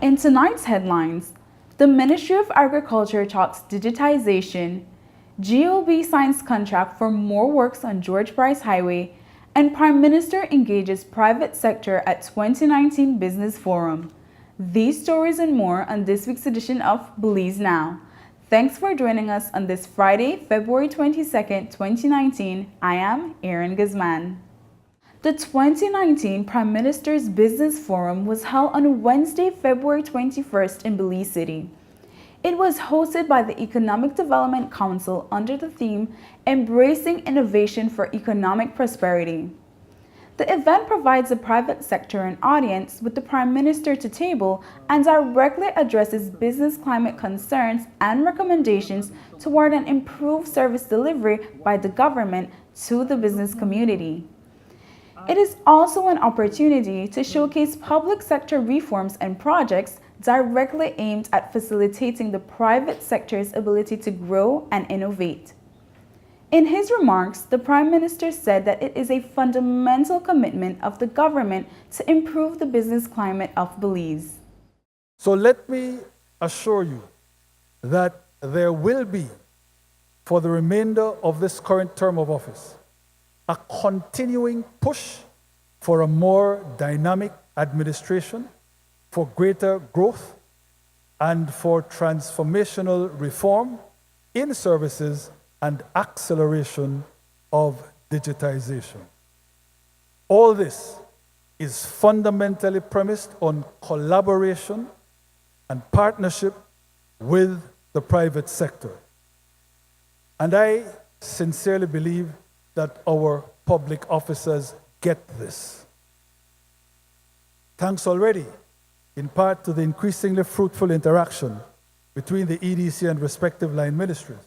In tonight's headlines, the Ministry of Agriculture talks digitization, GOB signs contract for more works on George Bryce Highway, and Prime Minister engages private sector at 2019 Business Forum. These stories and more on this week's edition of Belize Now. Thanks for joining us on this Friday, February 22nd, 2019. I am Erin Guzman. The 2019 Prime Minister's Business Forum was held on Wednesday, February 21st in Belize City. It was hosted by the Economic Development Council under the theme Embracing Innovation for Economic Prosperity. The event provides the private sector an audience with the Prime Minister to table and directly addresses business climate concerns and recommendations toward an improved service delivery by the government to the business community. It is also an opportunity to showcase public sector reforms and projects directly aimed at facilitating the private sector's ability to grow and innovate. In his remarks, the Prime Minister said that it is a fundamental commitment of the government to improve the business climate of Belize. So let me assure you that there will be, for the remainder of this current term of office, a continuing push for a more dynamic administration, for greater growth, and for transformational reform in services and acceleration of digitization. All this is fundamentally premised on collaboration and partnership with the private sector. And I sincerely believe that our public officers get this. Thanks already, in part, to the increasingly fruitful interaction between the EDC and respective line ministries.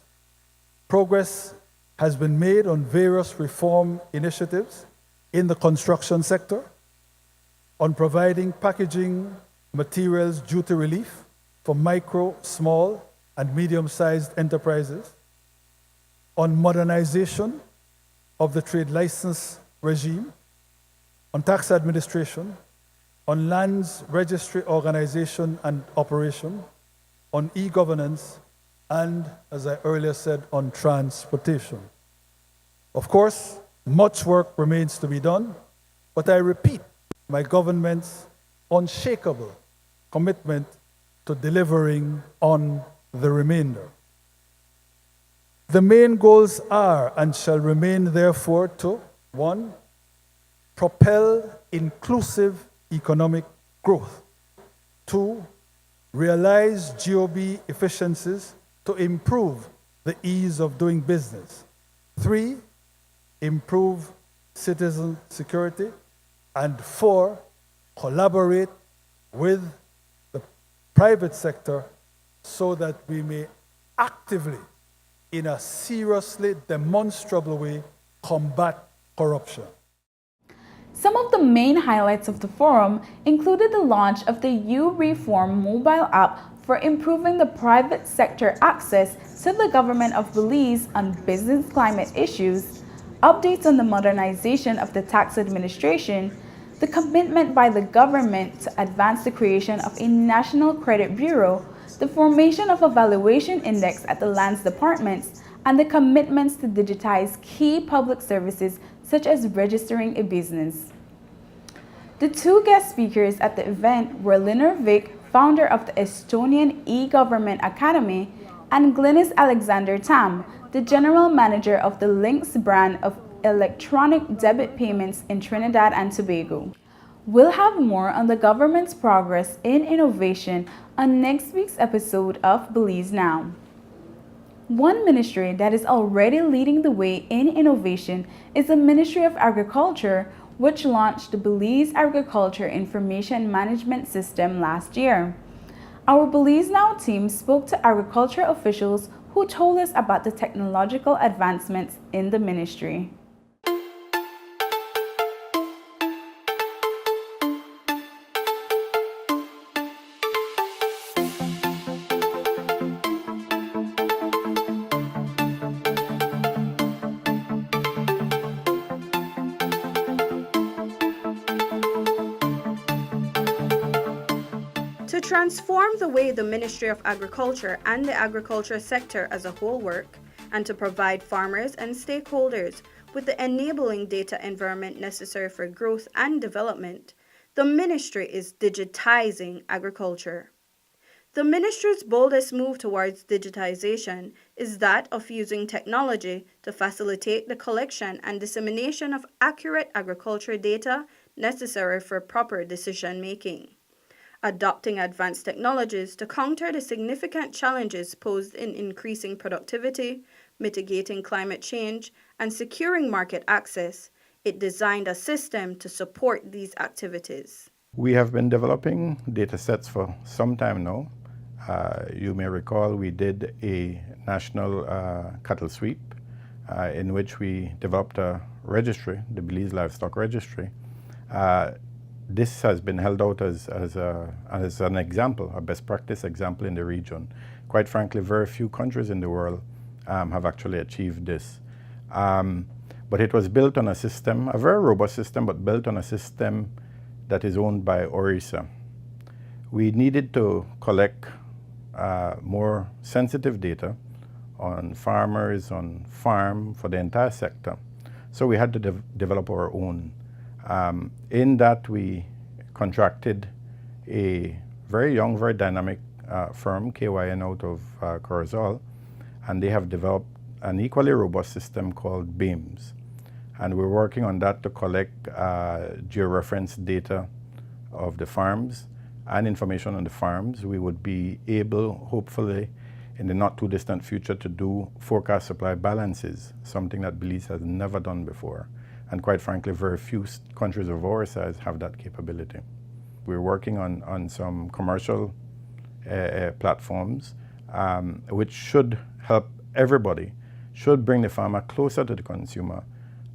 Progress has been made on various reform initiatives in the construction sector, on providing packaging materials duty relief for micro, small, and medium-sized enterprises, on modernization of the trade license regime, on tax administration, on lands registry organization and operation, on e-governance, and, as I earlier said, on transportation. Of course, much work remains to be done, but I repeat my government's unshakable commitment to delivering on the remainder. The main goals are and shall remain, therefore, to 1. Propel inclusive economic growth. 2. Realize GOB efficiencies to improve the ease of doing business. 3. Improve citizen security. And 4. Collaborate with the private sector so that we may actively, in a seriously demonstrable way, combat corruption. Some of the main highlights of the forum included the launch of the U-Reform mobile app for improving the private sector access to the government of Belize on business climate issues, updates on the modernization of the tax administration, the commitment by the government to advance the creation of a national credit bureau, the formation of a valuation index at the lands departments, and the commitments to digitize key public services such as registering a business. The two guest speakers at the event were Linur Vik, founder of the Estonian e-Government Academy, and Glynis Alexander Tam, the general manager of the Lynx brand of electronic debit payments in Trinidad and Tobago. We'll have more on the government's progress in innovation on next week's episode of Belize Now. One ministry that is already leading the way in innovation is the Ministry of Agriculture, which launched the Belize Agriculture Information Management System last year. Our Belize Now team spoke to agriculture officials who told us about the technological advancements in the ministry. transform the way the Ministry of Agriculture and the agriculture sector as a whole work, and to provide farmers and stakeholders with the enabling data environment necessary for growth and development, the Ministry is digitizing agriculture. The Ministry's boldest move towards digitization is that of using technology to facilitate the collection and dissemination of accurate agriculture data necessary for proper decision-making. Adopting advanced technologies to counter the significant challenges posed in increasing productivity, mitigating climate change, and securing market access, it designed a system to support these activities. We have been developing data sets for some time now. You may recall we did a national cattle sweep in which we developed a registry, the Belize Livestock Registry. This has been held out as an example, a best practice example in the region. Quite frankly, very few countries in the world have actually achieved this. But it was built on a system, a very robust system, but built on a system that is owned by Orisa. We needed to collect more sensitive data on farmers, on farm, for the entire sector. So we had to develop our own. In that, we contracted a very young, very dynamic firm, KYN, out of Corozal, and they have developed an equally robust system called BEAMS. And we're working on that to collect georeference data of the farms and information on the farms. We would be able, hopefully, in the not too distant future, to do forecast supply balances, something that Belize has never done before. And quite frankly, very few countries of our size have that capability. We're working on some commercial platforms, which should help everybody, should bring the farmer closer to the consumer,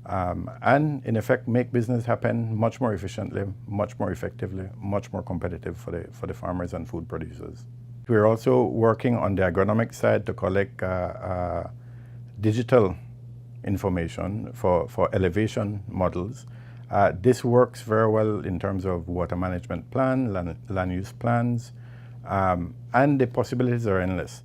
and in effect make business happen much more efficiently, much more effectively, much more competitive for the farmers and food producers. We're also working on the agronomic side to collect digital information for elevation models. This works very well in terms of water management plan, land use plans, and the possibilities are endless.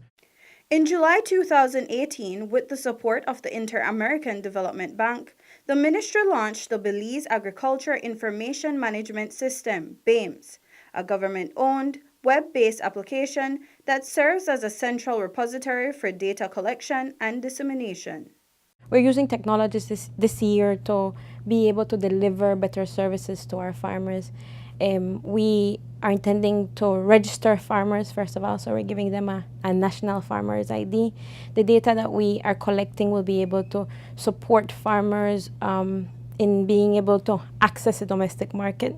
In July 2018, with the support of the Inter-American Development Bank, the Ministry launched the Belize Agriculture Information Management System, BAMES, a government-owned, web-based application that serves as a central repository for data collection and dissemination. We're using technologies this year to be able to deliver better services to our farmers. We are intending to register farmers, first of all, so we're giving them a national farmer's ID. The data that we are collecting will be able to support farmers in being able to access the domestic market.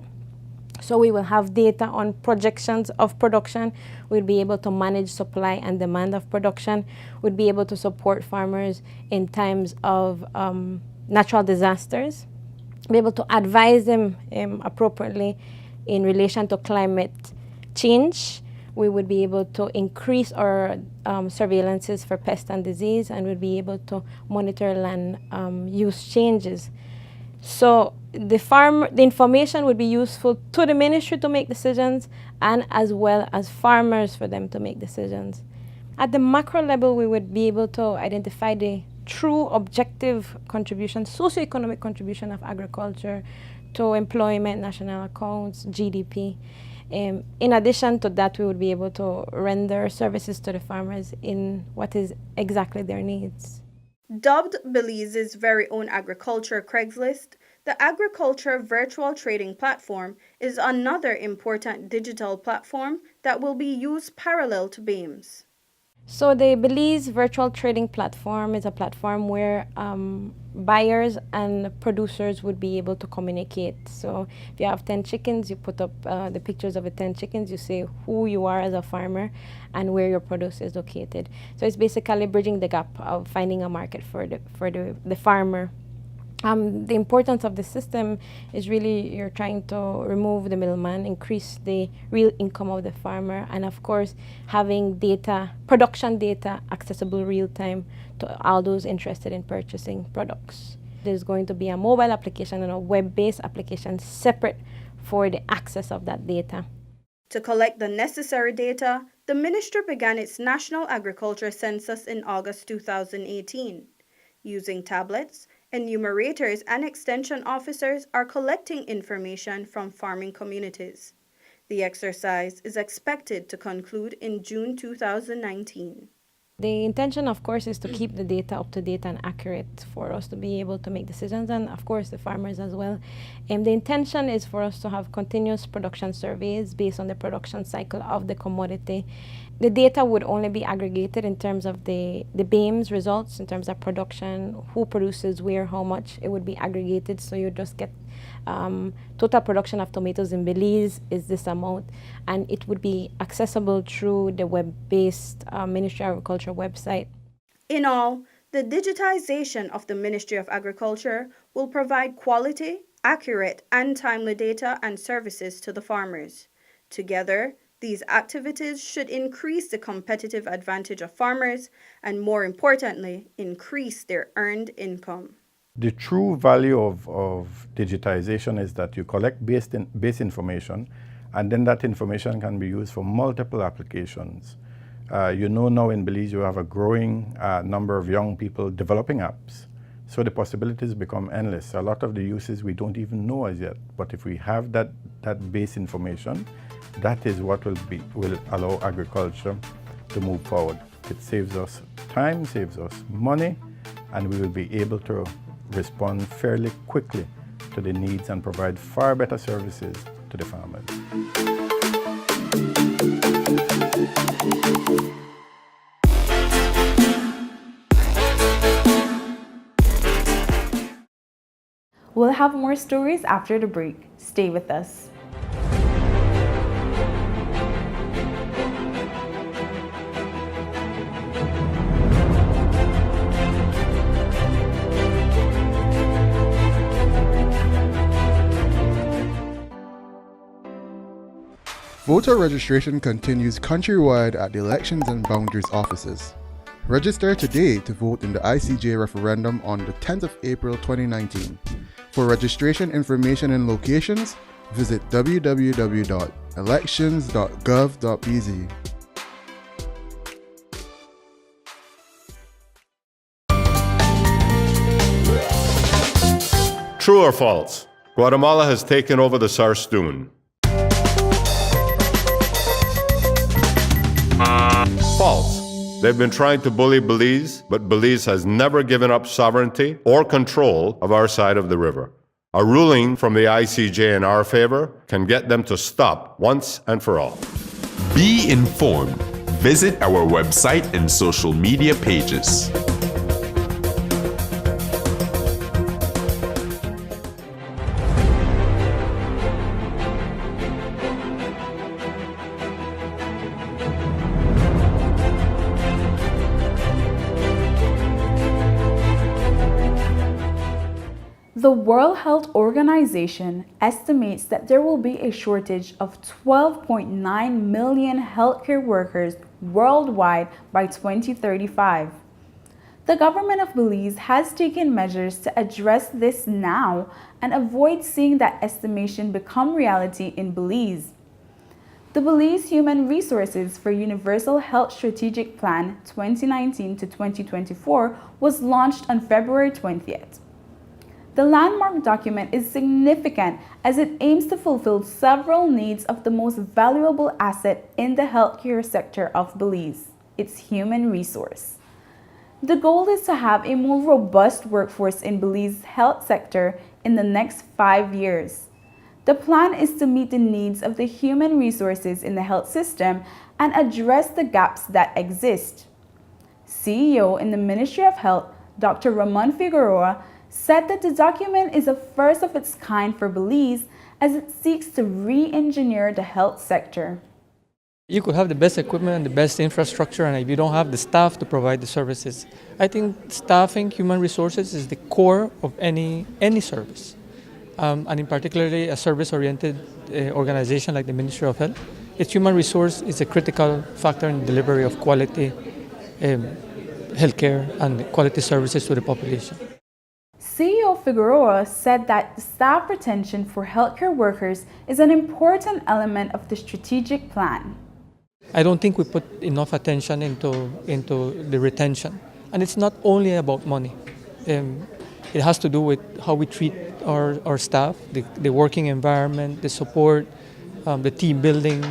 So we will have data on projections of production. We'll be able to manage supply and demand of production. We'll be able to support farmers in times of natural disasters. Be able to advise them appropriately in relation to climate change. We would be able to increase our surveillances for pest and disease, and we'll be able to monitor land use changes. So the information would be useful to the ministry to make decisions, and as well as farmers for them to make decisions. At the macro level, we would be able to identify the true objective contribution, socioeconomic contribution of agriculture to employment, national accounts, GDP. In addition to that, we would be able to render services to the farmers in what is exactly their needs. Dubbed Belize's very own agriculture Craigslist, the Agriculture Virtual Trading Platform is another important digital platform that will be used parallel to BAMES. So the Belize Virtual Trading Platform is a platform where buyers and producers would be able to communicate. So if you have 10 chickens, you put up the pictures of the 10 chickens, you say who you are as a farmer and where your produce is located. So it's basically bridging the gap of finding a market for the farmer. The importance of the system is really you're trying to remove the middleman, increase the real income of the farmer, and of course having data, production data, accessible real time to all those interested in purchasing products. There's going to be a mobile application and a web-based application separate for the access of that data. To collect the necessary data, the ministry began its National Agriculture Census in August 2018. Using tablets, enumerators and extension officers are collecting information from farming communities. The exercise is expected to conclude in June 2019. The intention, of course, is to keep the data up to date and accurate for us to be able to make decisions, and of course the farmers as well. The intention is for us to have continuous production surveys based on the production cycle of the commodity. The data would only be aggregated in terms of the BAMES results, in terms of production, who produces where, how much. It would be aggregated, so you just get total production of tomatoes in Belize is this amount, and it would be accessible through the web-based Ministry of Agriculture website. In all, the digitization of the Ministry of Agriculture will provide quality, accurate, and timely data and services to the farmers. Together, these activities should increase the competitive advantage of farmers and, more importantly, increase their earned income. The true value of digitization is that you collect base information, and then that information can be used for multiple applications. You know now in Belize you have a growing number of young people developing apps, so the possibilities become endless. A lot of the uses we don't even know as yet, but if we have that base information, that is what will allow agriculture to move forward. It saves us time, saves us money, and we will be able to respond fairly quickly to the needs and provide far better services to the farmers. We'll have more stories after the break. Stay with us. Voter registration continues countrywide at the Elections and Boundaries offices. Register today to vote in the ICJ referendum on the 10th of April 2019. For registration information and locations, visit www.elections.gov.bz. True or false? Guatemala has taken over the Sarstoon. False. They've been trying to bully Belize, but Belize has never given up sovereignty or control of our side of the river. A ruling from the ICJ in our favor can get them to stop once and for all. Be informed. Visit our website and social media pages. The World Health Organization estimates that there will be a shortage of 12.9 million healthcare workers worldwide by 2035. The government of Belize has taken measures to address this now and avoid seeing that estimation become reality in Belize. The Belize Human Resources for Universal Health Strategic Plan 2019 to 2024 was launched on February 20th. The landmark document is significant as it aims to fulfill several needs of the most valuable asset in the healthcare sector of Belize, its human resource. The goal is to have a more robust workforce in Belize's health sector in the next 5 years. The plan is to meet the needs of the human resources in the health system and address the gaps that exist. CEO in the Ministry of Health, Dr. Ramon Figueroa, said that the document is a first of its kind for Belize as it seeks to re-engineer the health sector. You could have the best equipment and the best infrastructure, and if you don't have the staff to provide the services, I think staffing, human resources is the core of any service. And in particularly a service-oriented organization like the Ministry of Health, its human resource is a critical factor in the delivery of quality healthcare and quality services to the population. CEO Figueroa said that staff retention for healthcare workers is an important element of the strategic plan. I don't think we put enough attention into the retention. And it's not only about money. It has to do with how we treat our staff, the working environment, the support, the team building.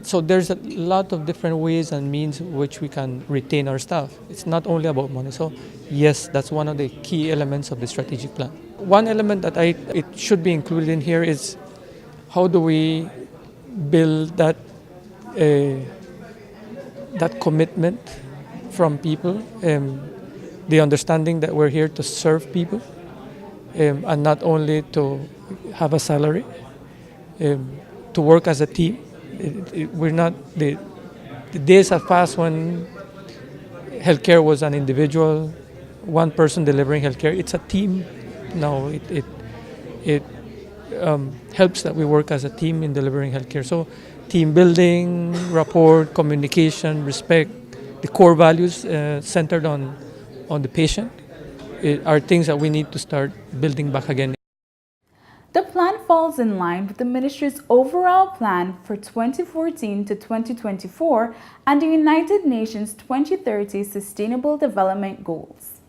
So there's a lot of different ways and means which we can retain our staff. It's not only about money. So yes, that's one of the key elements of the strategic plan. One element that it should be included in here is how do we build that commitment from people, the understanding that we're here to serve people and not only to have a salary, to work as a team. We're not the days have passed when healthcare was an individual, one person delivering healthcare. It's a team now. It helps that we work as a team in delivering healthcare. So team building, rapport, communication, respect, the core values centered on the patient are things that we need to start building back again. The plan falls in line with the ministry's overall plan for 2014 to 2024 and the United Nations 2030 Sustainable Development Goals.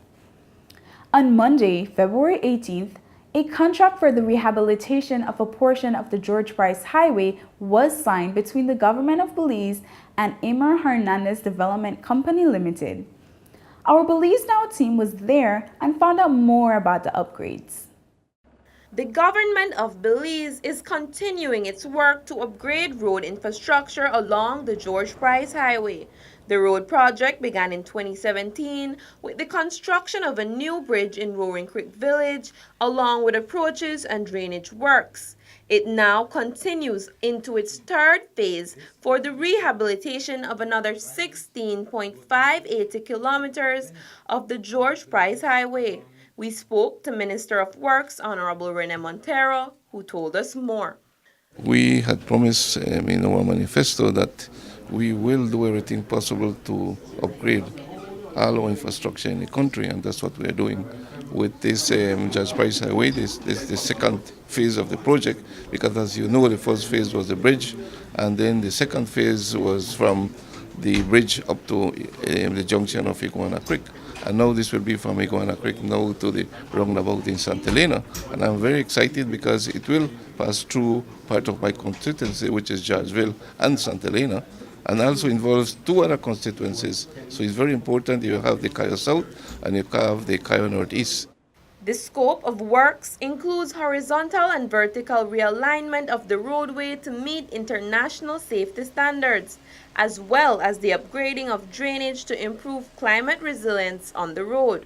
On Monday, February 18th, a contract for the rehabilitation of a portion of the Gorge Highway was signed between the government of Belize and Amar Hernandez Development Company Limited. Our Belize Now team was there and found out more about the upgrades. The government of Belize is continuing its work to upgrade road infrastructure along the Gorge Highway. The road project began in 2017 with the construction of a new bridge in Roaring Creek Village, along with approaches and drainage works. It now continues into its third phase for the rehabilitation of another 16.580 kilometers of the Gorge Highway. We spoke to Minister of Works, Honorable Rene Montero, who told us more. We had promised in our manifesto that we will do everything possible to upgrade all our infrastructure in the country, and that's what we are doing with this Gorge Highway. This the second phase of the project, because as you know, the first phase was the bridge, and then the second phase was from the bridge up to the junction of Iguana Creek. And now this will be from Iguana Creek now to the roundabout in Santa Elena. And I'm very excited because it will pass through part of my constituency, which is Georgeville and Santa Elena, and also involves two other constituencies. So it's very important you have the Cayo South and you have the Cayo Northeast. The scope of works includes horizontal and vertical realignment of the roadway to meet international safety standards, as well as the upgrading of drainage to improve climate resilience on the road.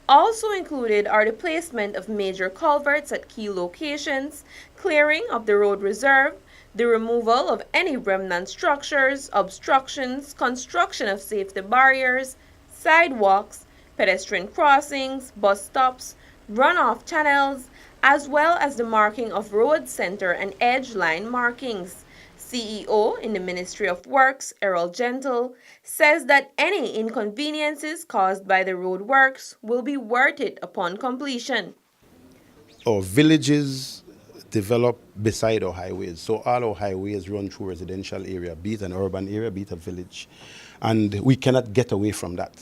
Also included are the placement of major culverts at key locations, clearing of the road reserve, the removal of any remnant structures, obstructions, construction of safety barriers, sidewalks, pedestrian crossings, bus stops, runoff channels, as well as the marking of road center and edge line markings. CEO in the Ministry of Works, Errol Gentle, says that any inconveniences caused by the road works will be worth it upon completion. Our villages develop beside our highways. So all our highways run through residential area, be it an urban area, be it a village. And we cannot get away from that.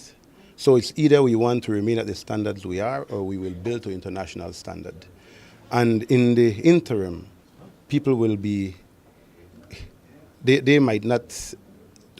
So it's either we want to remain at the standards we are, or we will build to international standard. And in the interim, people will be, they might not,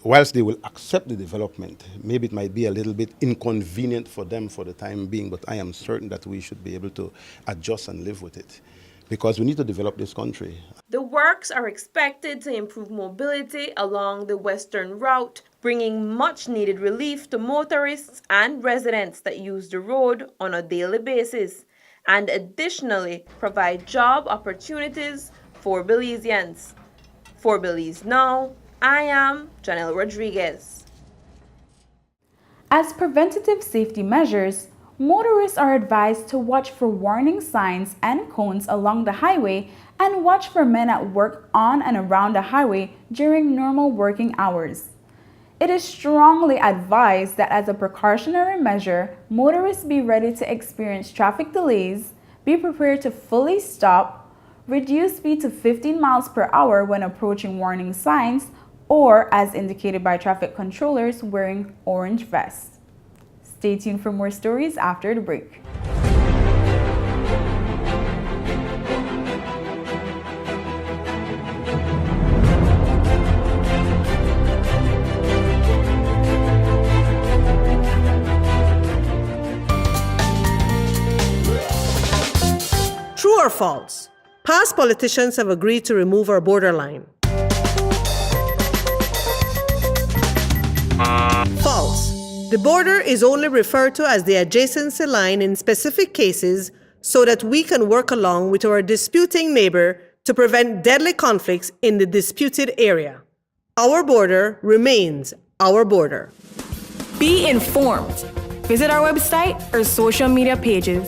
whilst they will accept the development, maybe it might be a little bit inconvenient for them for the time being, but I am certain that we should be able to adjust and live with it, because we need to develop this country. The works are expected to improve mobility along the western route, bringing much needed relief to motorists and residents that use the road on a daily basis, and additionally provide job opportunities for Belizeans. For Belize Now, I am Janelle Rodriguez. As preventative safety measures, motorists are advised to watch for warning signs and cones along the highway and watch for men at work on and around the highway during normal working hours. It is strongly advised that as a precautionary measure, motorists be ready to experience traffic delays, be prepared to fully stop, reduce speed to 15 miles per hour when approaching warning signs, or, as indicated by traffic controllers, wearing orange vests. Stay tuned for more stories after the break. True or false? Past politicians have agreed to remove our borderline. False. The border is only referred to as the adjacency line in specific cases so that we can work along with our disputing neighbor to prevent deadly conflicts in the disputed area. Our border remains our border. Be informed. Visit our website or social media pages.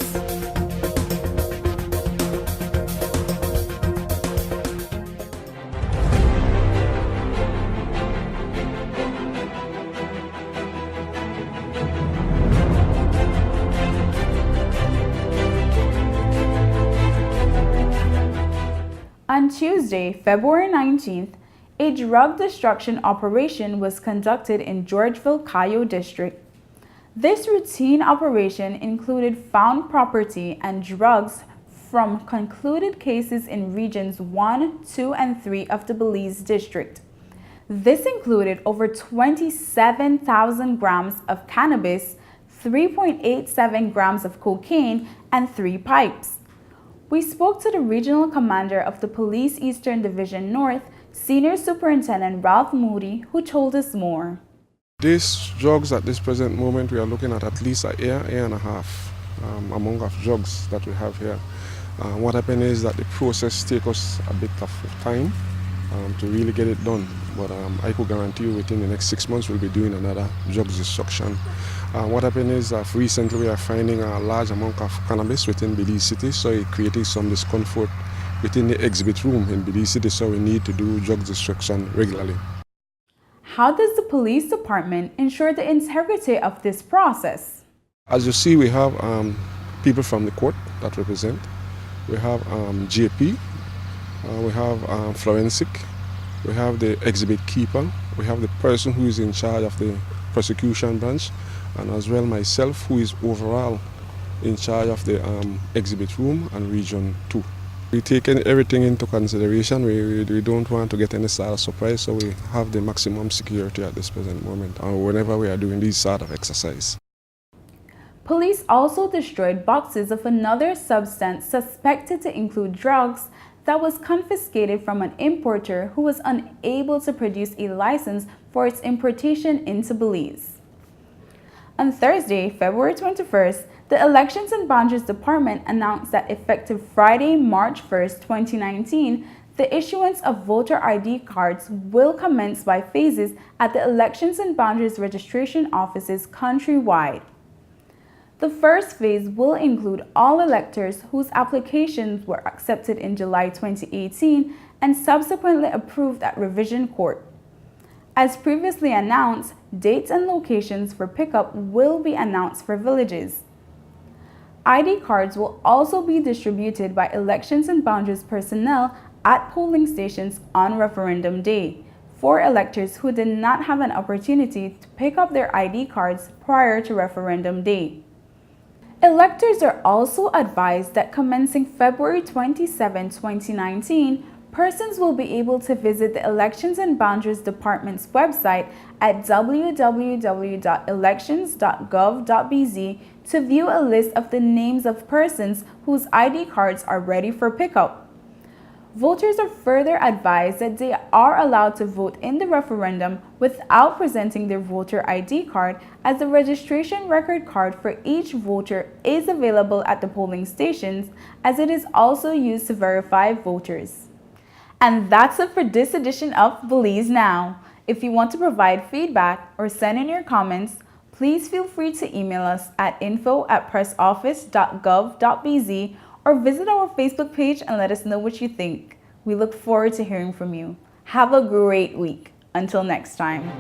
On Tuesday, February 19th, a drug destruction operation was conducted in Georgeville, Cayo District. This routine operation included found property and drugs from concluded cases in regions 1, 2, and 3 of the Belize District. This included over 27,000 grams of cannabis, 3.87 grams of cocaine, and 3 pipes. We spoke to the regional commander of the Police Eastern Division North, Senior Superintendent Ralph Moody, who told us more. These drugs at this present moment, we are looking at least a year and a half among of drugs that we have here. What happened is that the process takes us a bit of time to really get it done. But I could guarantee you within the next 6 months we'll be doing another drugs destruction. What happened is recently we are finding a large amount of cannabis within Belize City, so it created some discomfort within the exhibit room in Belize City, so we need to do drugs destruction regularly. How does the police department ensure the integrity of this process? As you see, we have people from the court that represent. We have JP, we have forensic, we have the exhibit keeper, we have the person who is in charge of the prosecution branch, and as well myself, who is overall in charge of the exhibit room and region 2. We take everything into consideration. We don't want to get any sort of surprise, so we have the maximum security at this present moment, or whenever we are doing these sort of exercise. Police also destroyed boxes of another substance suspected to include drugs that was confiscated from an importer who was unable to produce a license for its importation into Belize. On Thursday, February 21st, the Elections and Boundaries Department announced that effective Friday, March 1st, 2019, the issuance of voter ID cards will commence by phases at the Elections and Boundaries registration offices countrywide. The first phase will include all electors whose applications were accepted in July 2018 and subsequently approved at revision court. As previously announced, dates and locations for pickup will be announced for villages. ID cards will also be distributed by Elections and Boundaries personnel at polling stations on referendum day for electors who did not have an opportunity to pick up their ID cards prior to referendum day. Electors are also advised that commencing February 27, 2019, persons will be able to visit the Elections and Boundaries Department's website at www.elections.gov.bz to view a list of the names of persons whose ID cards are ready for pickup. Voters are further advised that they are allowed to vote in the referendum without presenting their voter ID card, as the registration record card for each voter is available at the polling stations, as it is also used to verify voters. And that's it for this edition of Belize Now. If you want to provide feedback or send in your comments, please feel free to email us at info@pressoffice.gov.bz or visit our Facebook page and let us know what you think. We look forward to hearing from you. Have a great week. Until next time.